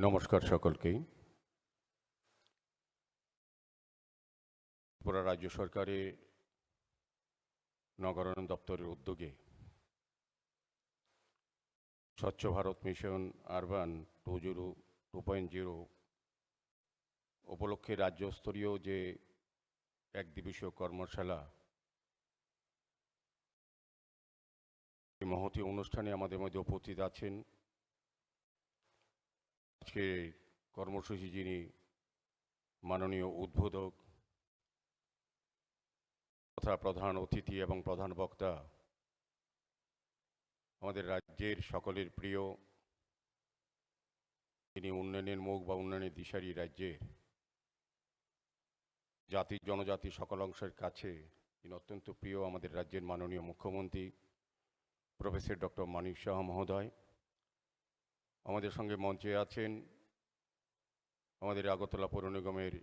নমস্কার সকলকেই। ত্রিপুরা রাজ্য সরকারের নগরায়ণ দপ্তরের উদ্যোগে স্বচ্ছ ভারত মিশন আরবান 2.0 উপলক্ষে রাজ্যস্তরীয় যে একদিবসীয় কর্মশালা, এই মহতী অনুষ্ঠানে আমাদের মধ্যে উপস্থিত আছেন আজকের কর্মসূচি যিনি মাননীয় উদ্বোধক তথা প্রধান অতিথি এবং প্রধান বক্তা, আমাদের রাজ্যের সকলের প্রিয়, তিনি উন্নয়নের মুখ বা উন্নয়নের দিশারি রাজ্যের জাতি জনজাতি সকল অংশের কাছে তিনি অত্যন্ত প্রিয় আমাদের রাজ্যের মাননীয় মুখ্যমন্ত্রী প্রফেসর ডক্টর মানিক সাহা মহোদয়। আমাদের সঙ্গে মঞ্চে আছেন আমাদের আগরতলা পৌর নিগমের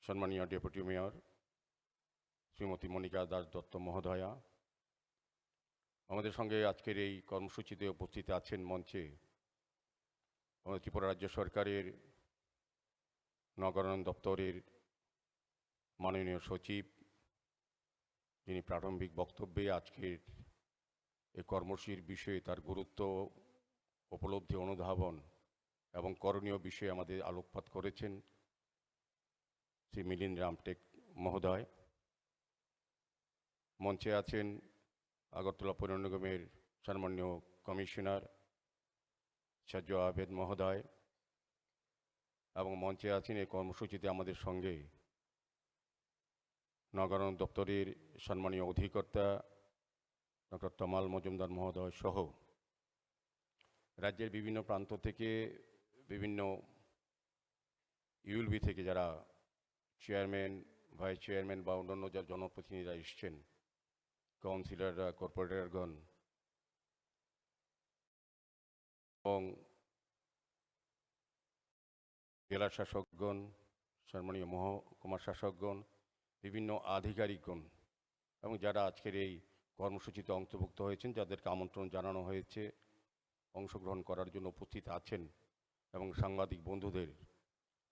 সম্মানীয় ডেপুটি মেয়র শ্রীমতী মনিকা দাস দত্ত মহোদয়া। আমাদের সঙ্গে আজকের এই কর্মসূচিতে উপস্থিত আছেন মঞ্চে আমাদের ত্রিপুরা রাজ্য সরকারের নগরায়ণ দপ্তরের মাননীয় সচিব, যিনি প্রারম্ভিক বক্তব্যে আজকের এই কর্মসূচির বিষয়ে তার গুরুত্ব, উপলব্ধি, অনুধাবন এবং করণীয় বিষয়ে আমাদের আলোকপাত করেছেন শ্রী মিলিন্দ রামটেক মহোদয়। মঞ্চে আছেন আগরতলা পৌর নিগমের সম্মানীয় কমিশনার সাজ্জ আবেদ মহোদয় এবং মঞ্চে আছেন এই কর্মসূচিতে আমাদের সঙ্গে নগরায়ণ দপ্তরের সম্মানীয় অধিকর্তা ডক্টর তমাল মজুমদার মহোদয় সহ রাজ্যের বিভিন্ন প্রান্ত থেকে, বিভিন্ন ইউএলবি থেকে যারা চেয়ারম্যান, ভাইস চেয়ারম্যান বা অন্যান্য যারা জনপ্রতিনিধিরা এসছেন, কাউন্সিলররা, কর্পোরেটরগণ এবং জেলা শাসকগণ, সম্মানীয় মহকুমার শাসকগণ, বিভিন্ন আধিকারিকগণ এবং যারা আজকের এই কর্মসূচিতে অন্তর্ভুক্ত হয়েছেন, যাদেরকে আমন্ত্রণ জানানো হয়েছে অংশগ্রহণ করার জন্য উপস্থিত আছেন, এবং সাংবাদিক বন্ধুদের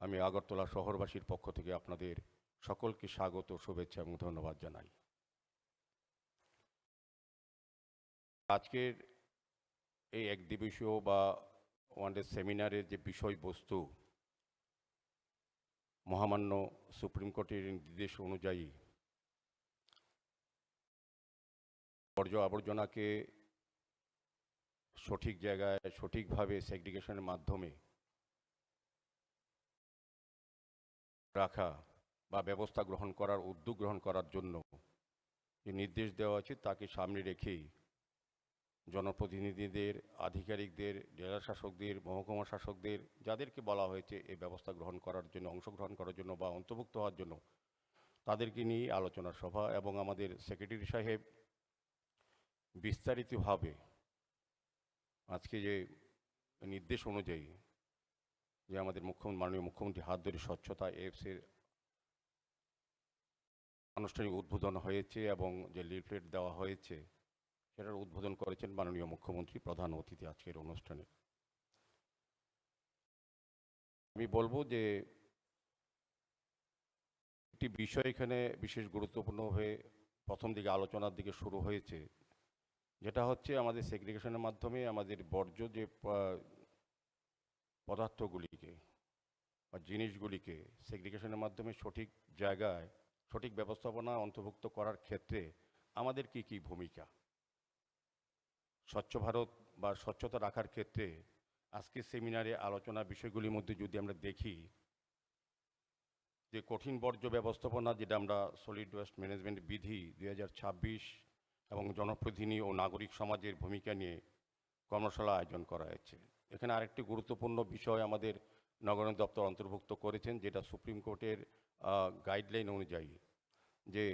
আমি আগরতলা শহরবাসীর পক্ষ থেকে আপনাদের সকলকে স্বাগত, শুভেচ্ছা এবং ধন্যবাদ জানাই। আজকের এই একদিবসীয় বা ওয়ান ডে সেমিনারের যে বিষয়বস্তু, মহামান্য সুপ্রিম কোর্টের নির্দেশ অনুযায়ী বর্জ্য আবর্জনাকে সঠিক জায়গায় সঠিকভাবে সেগ্রিগেশনের মাধ্যমে রাখা বা ব্যবস্থা গ্রহণ করার উদ্যোগ গ্রহণ করার জন্য যে নির্দেশ দেওয়া আছে তাকে সামনে রেখেই জনপ্রতিনিধিদের, আধিকারিকদের, জেলা শাসকদের, মহকুমা শাসকদের, যাদেরকে বলা হয়েছে এই ব্যবস্থা গ্রহণ করার জন্য, অংশগ্রহণ করার জন্য বা অন্তর্ভুক্ত হওয়ার জন্য, তাদেরকে নিয়ে আলোচনা সভা এবং আমাদের সেক্রেটারি সাহেব বিস্তারিতভাবে আজকে যে নির্দেশ অনুযায়ী যে আমাদের মাননীয় মুখ্যমন্ত্রী হাত ধরে স্বচ্ছতা এপসের আনুষ্ঠানিক উদ্বোধন হয়েছে এবং যে লিফলেট দেওয়া হয়েছে সেটার উদ্বোধন করেছেন মাননীয় মুখ্যমন্ত্রী প্রধান অতিথি আজকের অনুষ্ঠানে। আমি বলবো যে একটি বিষয় এখানে বিশেষ গুরুত্বপূর্ণ হয়ে প্রথম দিকে আলোচনার দিকে শুরু হয়েছে, যেটা হচ্ছে আমাদের সেগ্রিগেশনের মাধ্যমে আমাদের বর্জ্য যে পদার্থগুলিকে বা জিনিসগুলিকে সেগ্রিগেশনের মাধ্যমে সঠিক জায়গায় সঠিক ব্যবস্থাপনা অন্তর্ভুক্ত করার ক্ষেত্রে আমাদের কি কি ভূমিকা, স্বচ্ছ ভারত বা স্বচ্ছতা রাখার ক্ষেত্রে আজকের সেমিনারে আলোচনা বিষয়গুলির মধ্যে যদি আমরা দেখি যে কঠিন বর্জ্য ব্যবস্থাপনা, যেটা আমরা সলিড ওয়েস্ট ম্যানেজমেন্ট বিধি 2026 এবং জনপ্রতিনিধি ও নাগরিক সমাজের ভূমিকা নিয়ে কর্মশালা আয়োজন করা হয়েছে। এখানে আরেকটি গুরুত্বপূর্ণ বিষয় আমাদের নগরায়ণ দপ্তর অন্তর্ভুক্ত করেছেন, যেটা সুপ্রিম কোর্টের গাইডলাইন অনুযায়ী যে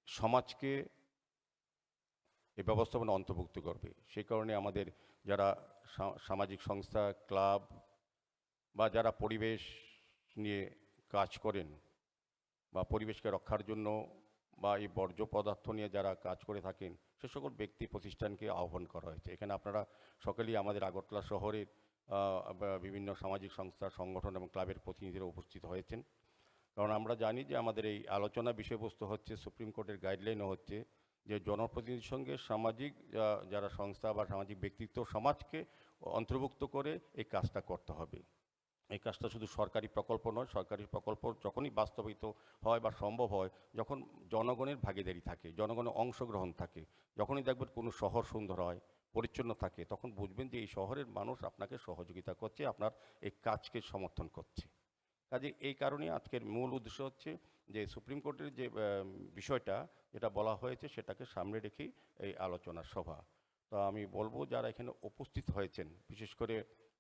সমাজকে এই ব্যবস্থাপনা অন্তর্ভুক্ত করবে। সেই কারণে আমাদের যারা সামাজিক সংস্থা, ক্লাব বা যারা পরিবেশ নিয়ে কাজ করেন বা পরিবেশকে রক্ষার জন্য বা এই বর্জ্য পদার্থ নিয়ে যারা কাজ করে থাকেন, সে সকল ব্যক্তি প্রতিষ্ঠানকে আহ্বান করা হয়েছে। এখানে আপনারা সকলেই আমাদের আগরতলা শহরের বিভিন্ন সামাজিক সংস্থা, সংগঠন এবং ক্লাবের প্রতিনিধিরা উপস্থিত হয়েছেন। কারণ আমরা জানি যে আমাদের এই আলোচনা বিষয়বস্তু হচ্ছে সুপ্রিম কোর্টের গাইডলাইনও হচ্ছে যে জনপ্রতিনিধির সঙ্গে সামাজিক যারা সংস্থা বা সামাজিক ব্যক্তিত্ব সমাজকে অন্তর্ভুক্ত করে এই কাজটা করতে হবে। এই কাজটা শুধু সরকারি প্রকল্প নয়, সরকারি প্রকল্প যখনই বাস্তবায়িত হয় বা সম্ভব হয়, যখন জনগণের ভাগীদারি থাকে, জনগণের অংশগ্রহণ থাকে, যখনই দেখবেন কোনো শহর সুন্দর হয়, পরিচ্ছন্ন থাকে, তখন বুঝবেন যে এই শহরের মানুষ আপনাকে সহযোগিতা করছে, আপনার এই কাজকে সমর্থন করছে। কাজে এই কারণে আজকের মূল উদ্দেশ্য হচ্ছে যে সুপ্রিম কোর্টের যে বিষয়টা যেটা বলা হয়েছে সেটাকে সামনে রেখেই এই আলোচনা সভা। তো আমি বলবো যারা এখানে উপস্থিত হয়েছেন, বিশেষ করে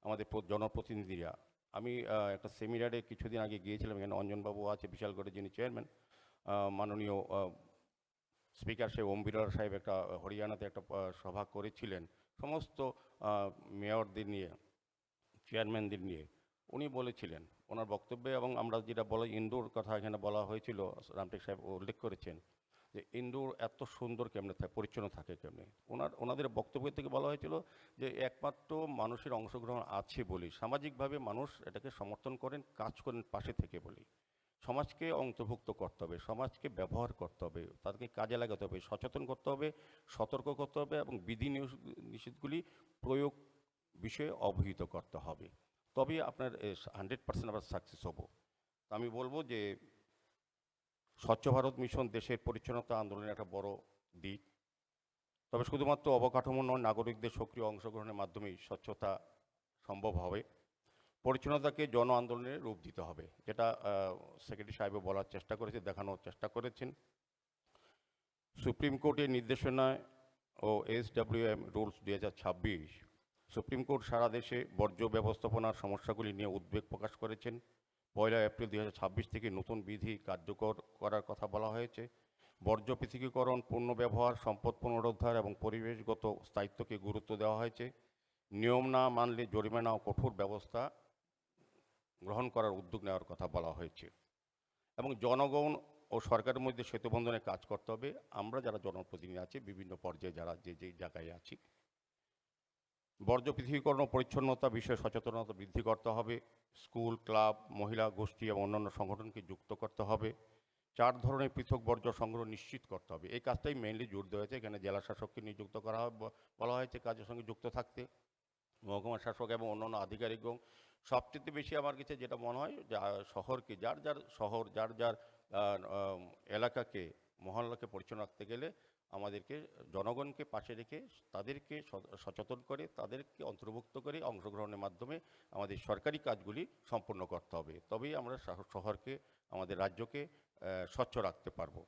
আমাদের জনপ্রতিনিধিরা, আমি একটা সেমিনারে কিছুদিন আগে গিয়েছিলাম, এখানে অঞ্জনবাবু আছে বিশালগড়ের যিনি চেয়ারম্যান, মাননীয় স্পিকার সাহেব ওম বিড়লা সাহেব একটা হরিয়ানাতে একটা সভা করেছিলেন সমস্ত মেয়রদের নিয়ে, চেয়ারম্যানদের নিয়ে। উনি বলেছিলেন ওনার বক্তব্যে, এবং আমরা যেটা বলা ইন্দোর কথা এখানে বলা হয়েছিল, রামটেক সাহেব উল্লেখ করেছেন যে ইন্দোর এত সুন্দর কেমনে থাকে, পরিচ্ছন্ন থাকে কেমনে। ওনাদের বক্তব্য থেকে বলা হয়েছিল যে একমাত্র মানুষের অংশগ্রহণ আছে বলি, সামাজিকভাবে মানুষ এটাকে সমর্থন করেন, কাজ করেন পাশে থেকে বলি। সমাজকে অন্তর্ভুক্ত করতে হবে, সমাজকে ব্যবহার করতে হবে, তাদেরকে কাজে লাগাতে হবে, সচেতন করতে হবে, সতর্ক করতে হবে এবং বিধি নিষেধগুলি প্রয়োগ বিষয়ে অবহিত করতে হবে। তবেই আপনার 100% আমরা সাকসেস হব। তো আমি বলবো যে স্বচ্ছ ভারত মিশন দেশের পরিচ্ছন্নতা আন্দোলনের একটা বড় দিক। তবে শুধুমাত্র অবকাঠামো নয়, নাগরিকদের সক্রিয় অংশগ্রহণের মাধ্যমেই স্বচ্ছতা সম্ভব হবে। পরিচ্ছন্নতাকে জন আন্দোলনের রূপ দিতে হবে, যেটা সেক্রেটারি সাহেবও বলার চেষ্টা করেছে, দেখানোর চেষ্টা করেছেন। সুপ্রিম কোর্টের নির্দেশনায় ও SWM রুলস 2026 সুপ্রিম কোর্ট সারা দেশে বর্জ্য ব্যবস্থাপনার সমস্যাগুলি নিয়ে উদ্বেগ প্রকাশ করেছেন। 1 এপ্রিল 2026 থেকে নতুন বিধি কার্যকর করার কথা বলা হয়েছে। বর্জ্য পৃথকীকরণ, পূর্ণ ব্যবহার, সম্পদ পুনরুদ্ধার এবং পরিবেশগত স্থায়িত্বকে গুরুত্ব দেওয়া হয়েছে। নিয়ম না মানলে জরিমানা ও কঠোর ব্যবস্থা গ্রহণ করার উদ্যোগ নেওয়ার কথা বলা হয়েছে। এবং জনগণ ও সরকারের মধ্যে সেতুবন্ধনে কাজ করতে হবে। আমরা যারা জনপ্রতিনিধি আছি, বিভিন্ন পর্যায়ে যারা যে জায়গায় আছি, বর্জ্য পৃথকীকরণ ও পরিচ্ছন্নতা বিষয়ে সচেতনতা বৃদ্ধি করতে হবে। স্কুল, ক্লাব, মহিলা গোষ্ঠী এবং অন্যান্য সংগঠনকে যুক্ত করতে হবে। 4 ধরনের পৃথক বর্জ্য সংগ্রহ নিশ্চিত করতে হবে। এই কাজটাই মেইনলি জোর দেওয়া হয়েছে। এখানে জেলা শাসককে নিযুক্ত করা হবে, বলা হয়েছে কাজের সঙ্গে যুক্ত থাকতে, মহকুমা শাসক এবং অন্যান্য আধিকারিকগণ। সবচেয়ে বেশি আমার কাছে যেটা মনে হয় যে শহরকে, যার যার শহর, যার যার এলাকাকে, মহল্লাকে পরিচ্ছন্ন রাখতে গেলে আমাদেরকে জনগণকে পাশে রেখে তাদেরকে সচেতন করে, তাদেরকে অন্তর্ভুক্ত করে অংশগ্রহণের মাধ্যমে আমাদের সরকারি কাজগুলি সম্পন্ন করতে হবে। তবেই আমরা শহরকে, আমাদের রাজ্যকে স্বচ্ছ রাখতে পারবো।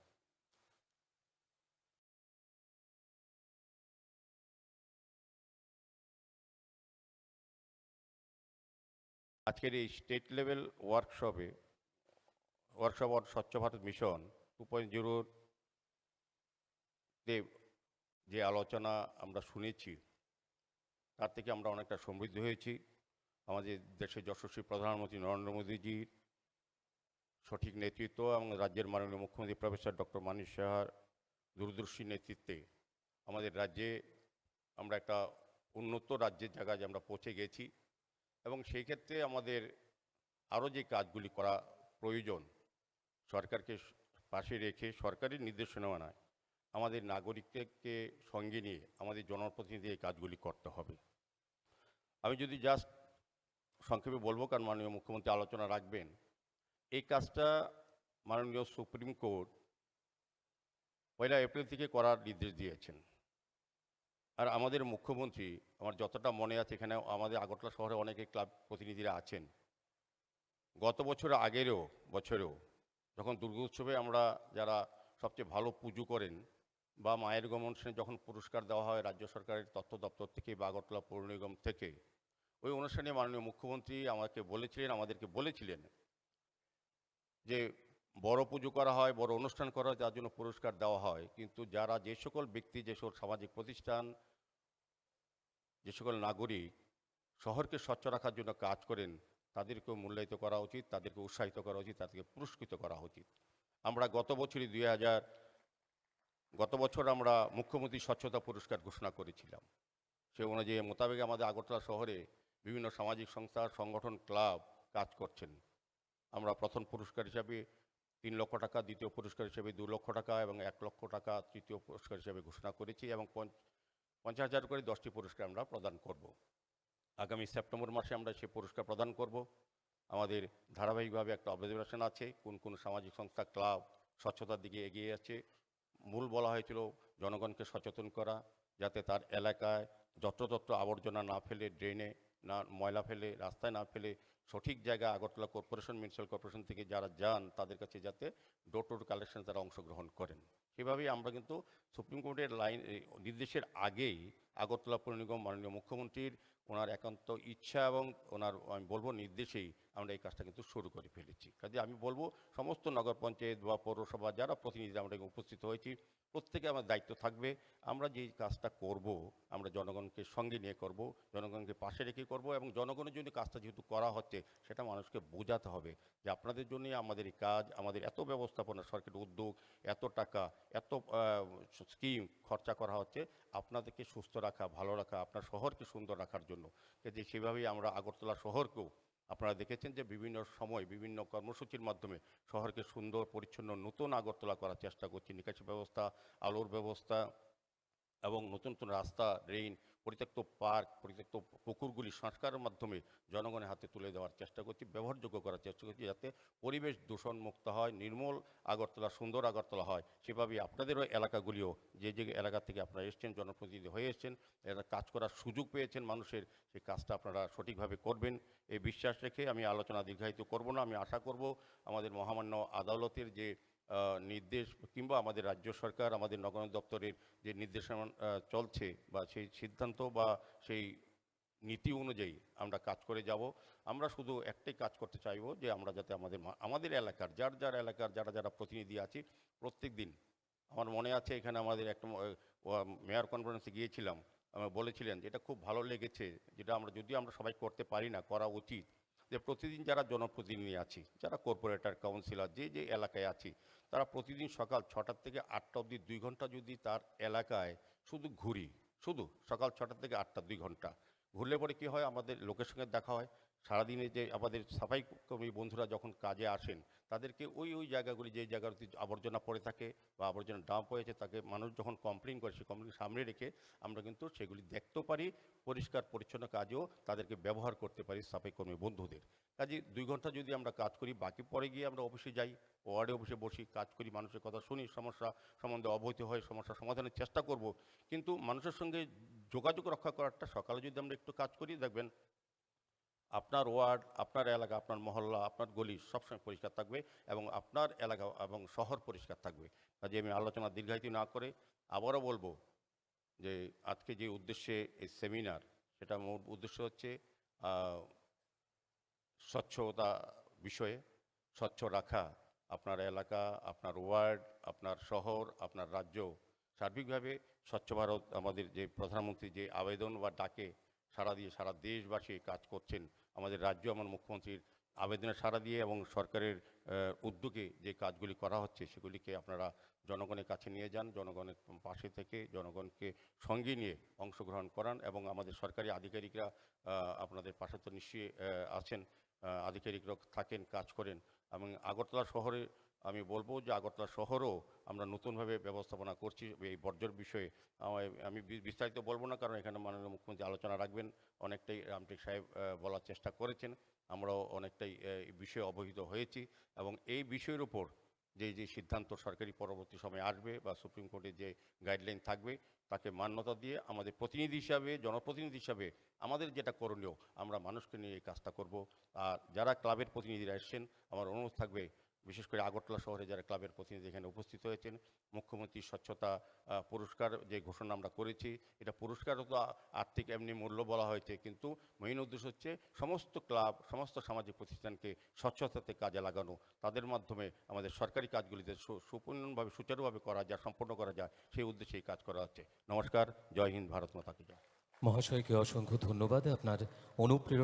আজকের এই স্টেট লেভেল ওয়ার্কশপ অন স্বচ্ছ ভারত মিশন 2.0 তে যে আলোচনা আমরা শুনেছি, তার থেকে আমরা অনেকটা সমৃদ্ধ হয়েছি। আমাদের দেশের যশস্বী প্রধানমন্ত্রী নরেন্দ্র মোদীজির সঠিক নেতৃত্ব এবং রাজ্যের মাননীয় মুখ্যমন্ত্রী প্রফেসর ডক্টর মানিক সাহার দূরদর্শী নেতৃত্বে আমাদের রাজ্যে আমরা একটা উন্নত রাজ্যের জায়গায় আমরা পৌঁছে গেছি। এবং সেই ক্ষেত্রে আমাদের আরও যে কাজগুলি করা প্রয়োজন, সরকারকে পাশে রেখে সরকারি নির্দেশনা মানায় আমাদের নাগরিকদেরকে সঙ্গে নিয়ে আমাদের জনপ্রতিনিধি এই কাজগুলি করতে হবে। আমি যদি জাস্ট সংক্ষেপে বলবো, কারণ মাননীয় মুখ্যমন্ত্রী আলোচনা রাখবেন, এই কাজটা মাননীয় সুপ্রিম কোর্ট 1 এপ্রিল থেকে করার নির্দেশ দিয়েছেন। আর আমাদের মুখ্যমন্ত্রী, আমার যতটা মনে আছে, এখানে আমাদের আগরতলা শহরে অনেকে ক্লাব প্রতিনিধিরা আছেন, গত বছরেও যখন দুর্গোৎসবে আমরা যারা সবচেয়ে ভালো পুজো করেন বা মায়ের গমনে যখন পুরস্কার দেওয়া হয় রাজ্য সরকারের তথ্য দপ্তর থেকে বা আগরতলা পৌর নিগম থেকে, ওই অনুষ্ঠানে মাননীয় মুখ্যমন্ত্রী আমাদেরকে বলেছিলেন যে বড় পুজো করা হয়, বড় অনুষ্ঠান করা হয়, যার জন্য পুরস্কার দেওয়া হয়, কিন্তু যারা যে সকল ব্যক্তি, যে সকল সামাজিক প্রতিষ্ঠান, যে সকল নাগরিক শহরকে স্বচ্ছ রাখার জন্য কাজ করেন, তাদেরকেও মূল্যায়িত করা উচিত, তাদেরকে উৎসাহিত করা উচিত, তাদেরকে পুরস্কৃত করা উচিত। আমরা গত বছর আমরা মুখ্যমন্ত্রী স্বচ্ছতা পুরস্কার ঘোষণা করেছিলাম। সে অনুযায়ী মোতাবেক আমাদের আগরতলা শহরে বিভিন্ন সামাজিক সংস্থা, সংগঠন, ক্লাব কাজ করছেন। আমরা প্রথম পুরস্কার হিসাবে ৩ লক্ষ টাকা, দ্বিতীয় পুরস্কার হিসেবে ২ লক্ষ টাকা এবং ১ লক্ষ টাকা তৃতীয় পুরস্কার হিসেবে ঘোষণা করেছি এবং ৫০,০০০ করে ১০টি পুরস্কার আমরা প্রদান করব। আগামী সেপ্টেম্বর মাসে আমরা সে পুরস্কার প্রদান করব। আমাদের ধারাবাহিকভাবে একটা অবজারভেশন আছে কোন কোন সামাজিক সংস্থা, ক্লাব স্বচ্ছতার দিকে এগিয়ে যাচ্ছে। মূল বলা হয়েছিল জনগণকে সচেতন করা, যাতে তার এলাকায় যত্রতত্র আবর্জনা না ফেলে, ড্রেনে না ময়লা ফেলে, রাস্তায় না ফেলে সঠিক জায়গায় আগরতলা কর্পোরেশন, মিউনিসিপ্যাল কর্পোরেশন থেকে যারা যান তাদের কাছে যাতে ডোর টু ডোর কালেকশন তারা অংশগ্রহণ করেন। সেভাবেই আমরা কিন্তু সুপ্রিম কোর্টের নির্দেশের আগেই আগরতলা পৌর নিগম মাননীয় মুখ্যমন্ত্রীর ওনার একান্ত ইচ্ছা এবং ওনার আমি বলবো নির্দেশেই আমরা এই কাজটা কিন্তু শুরু করে ফেলেছি। কাজে আমি বলবো সমস্ত নগর পঞ্চায়েত বা পৌরসভা যারা প্রতিনিধি আমরা এখানে উপস্থিত হয়েছি, প্রত্যেকে আমার দায়িত্ব থাকবে। আমরা যেই কাজটা করব আমরা জনগণকে সঙ্গে নিয়ে করব, জনগণকে পাশে রেখে করব এবং জনগণের জন্য কাজটা যেহেতু করা হচ্ছে সেটা মানুষকে বোঝাতে হবে যে আপনাদের জন্যই আমাদের এই কাজ, আমাদের এত ব্যবস্থাপনা, সরকারের উদ্যোগ, এত টাকা, এত স্কিম খরচা করা হচ্ছে আপনাদেরকে সুস্থ রাখা, ভালো রাখা, আপনার শহরকে সুন্দর রাখার জন্য। যে সেভাবেই আমরা আগরতলা শহরকেও আপনারা দেখেছেন যে বিভিন্ন সময় বিভিন্ন কর্মসূচির মাধ্যমে শহরকে সুন্দর পরিচ্ছন্ন নতুন আগরতলা করার চেষ্টা করছি। নিকাশি ব্যবস্থা, আলোর ব্যবস্থা এবং নতুন নতুন রাস্তা, ড্রেন, পরিত্যক্ত পার্ক, পরিত্যক্ত পুকুরগুলি সংস্কারের মাধ্যমে জনগণের হাতে তুলে দেওয়ার চেষ্টা করছি, ব্যবহারযোগ্য করার চেষ্টা করছি, যাতে পরিবেশ দূষণ মুক্ত হয়, নির্মল আগরতলা, সুন্দর আগরতলা হয়। সেভাবেই আপনাদেরও এলাকাগুলিও যে যে এলাকা থেকে আপনারা এসছেন, জনপ্রতিনিধি হয়ে এসছেন, এরা কাজ করার সুযোগ পেয়েছেন মানুষের, সেই কাজটা আপনারা সঠিকভাবে করবেন এই বিশ্বাস রেখে আমি আলোচনা দীর্ঘায়িত করব না। আমি আশা করব আমাদের মহামান্য আদালতের যে নির্দেশ কিংবা আমাদের রাজ্য সরকার, আমাদের নগর দপ্তরের যে নির্দেশনা চলছে বা সেই সিদ্ধান্ত বা সেই নীতি অনুযায়ী আমরা কাজ করে যাব। আমরা শুধু একটাই কাজ করতে চাইব যে আমরা যাতে আমাদের এলাকার যার এলাকার যারা যারা প্রতিনিধি আছি প্রত্যেক দিন, আমার মনে আছে এখানে আমাদের একটা মেয়র কনফারেন্সে গিয়েছিলাম, বলেছিলেন যে এটা খুব ভালো লেগেছে, যেটা যদিও আমরা সবাই করতে পারি না, করা উচিত, যে প্রতিদিন যারা জনপ্রতিনিধি আছি, যারা কর্পোরেটর, কাউন্সিলর, যে যে এলাকায় আছি, তারা প্রতিদিন সকাল 6টা থেকে 8টা অবধি 2 ঘন্টা যদি তার এলাকায় শুধু ঘুরি, শুধু সকাল 6টা থেকে 8টা 2 ঘন্টা ঘুরলে পরে কী হয়, আমাদের লোকের সঙ্গে দেখা হয়। সারাদিনে যে আমাদের সাফাই কর্মী বন্ধুরা যখন কাজে আসেন তাদেরকে ওই জায়গাগুলি, যে জায়গাগুলিতে আবর্জনা পড়ে থাকে বা আবর্জনা ডাম্প হয়েছে, তাকে মানুষ যখন কমপ্লেন করে সেই কমপ্লেন সামনে রেখে আমরা কিন্তু সেগুলি দেখতেও পারি, পরিষ্কার পরিচ্ছন্ন কাজেও তাদেরকে ব্যবহার করতে পারি সাফাই কর্মী বন্ধুদের। কাজে 2 ঘন্টা যদি আমরা কাজ করি, বাকি পরে গিয়ে আমরা অফিসে যাই, ওয়ার্ডে অফিসে বসি, কাজ করি, মানুষের কথা শুনি, সমস্যা সম্বন্ধে অবহিত হয়, সমস্যা সমাধানের চেষ্টা করব। কিন্তু মানুষের সঙ্গে যোগাযোগ রক্ষা করাটা সকালে যদি আমরা একটু কাজ করি, দেখবেন আপনার ওয়ার্ড, আপনার এলাকা, আপনার মহল্লা, আপনার গলি সবসময় পরিষ্কার থাকবে এবং আপনার এলাকা এবং শহর পরিষ্কার থাকবে। কাজে আমি আলোচনা দীর্ঘায়িত না করে আবারও বলবো যে আজকে যে উদ্দেশ্যে এই সেমিনার, সেটা মূল উদ্দেশ্য হচ্ছে স্বচ্ছতা বিষয়ে, স্বচ্ছ রাখা আপনার এলাকা, আপনার ওয়ার্ড, আপনার শহর, আপনার রাজ্য, সার্বিকভাবে স্বচ্ছ ভারত আমাদের যে প্রধানমন্ত্রী যে আবেদন বা ডাকে সাড়া দিয়ে সারা দেশবাসী কাজ করছেন, আমাদের রাজ্য আমার মুখ্যমন্ত্রীর আবেদনে সাড়া দিয়ে এবং সরকারের উদ্যোগে যে কাজগুলি করা হচ্ছে সেগুলিকে আপনারা জনগণের কাছে নিয়ে যান, জনগণের পাশে থেকে জনগণকে সঙ্গে নিয়ে অংশগ্রহণ করান এবং আমাদের সরকারি আধিকারিকরা আপনাদের পাশে তো নিশ্চয়ই আছেন, আধিকারিকরা থাকেন, কাজ করেন। এবং আগরতলা শহরে আমি বলবো যে আগরতলা শহরও আমরা নতুনভাবে ব্যবস্থাপনা করছি এই বর্জ্যর বিষয়ে। আমি বিস্তারিত বলবো না, কারণ এখানে মাননীয় মুখ্যমন্ত্রী আলোচনা রাখবেন, অনেকটাই রামটেক সাহেব বলার চেষ্টা করেছেন, আমরাও অনেকটাই এই বিষয়ে অবহিত হয়েছি এবং এই বিষয়ের উপর যে সিদ্ধান্ত সরকারি পরবর্তী সময়ে আসবে বা সুপ্রিম কোর্টের যে গাইডলাইন থাকবে তাকে মান্যতা দিয়ে আমাদের প্রতিনিধি হিসাবে, জনপ্রতিনিধি হিসাবে আমাদের যেটা করণীয় আমরা মানুষকে নিয়ে এই কাজটা করব। আর যারা ক্লাবের প্রতিনিধিরা এসছেন, আমার অনুরোধ থাকবে, বিশেষ করে আগরতলা শহরে যারা ক্লাবের প্রতিনিধি এখানে উপস্থিত হয়েছেন, মুখ্যমন্ত্রী স্বচ্ছতা পুরস্কার যে ঘোষণা আমরা করেছি, এটা পুরস্কারও তো আর্থিক এমনি মূল্য বলা হয়েছে, কিন্তু মেইন উদ্দেশ্য হচ্ছে সমস্ত ক্লাব, সমস্ত সামাজিক প্রতিষ্ঠানকে স্বচ্ছতাতে কাজে লাগানো, তাদের মাধ্যমে আমাদের সরকারি কাজগুলিতে সুপূর্ণভাবে সুচারুভাবে করা যায়, সম্পন্ন করা যায়, সেই উদ্দেশ্যে এই কাজ করা হচ্ছে। নমস্কার, জয় হিন্দ, ভারত মাতা কি জয়। মহাশয়কে অসংখ্য ধন্যবাদ আপনার অনুপ্রেরণা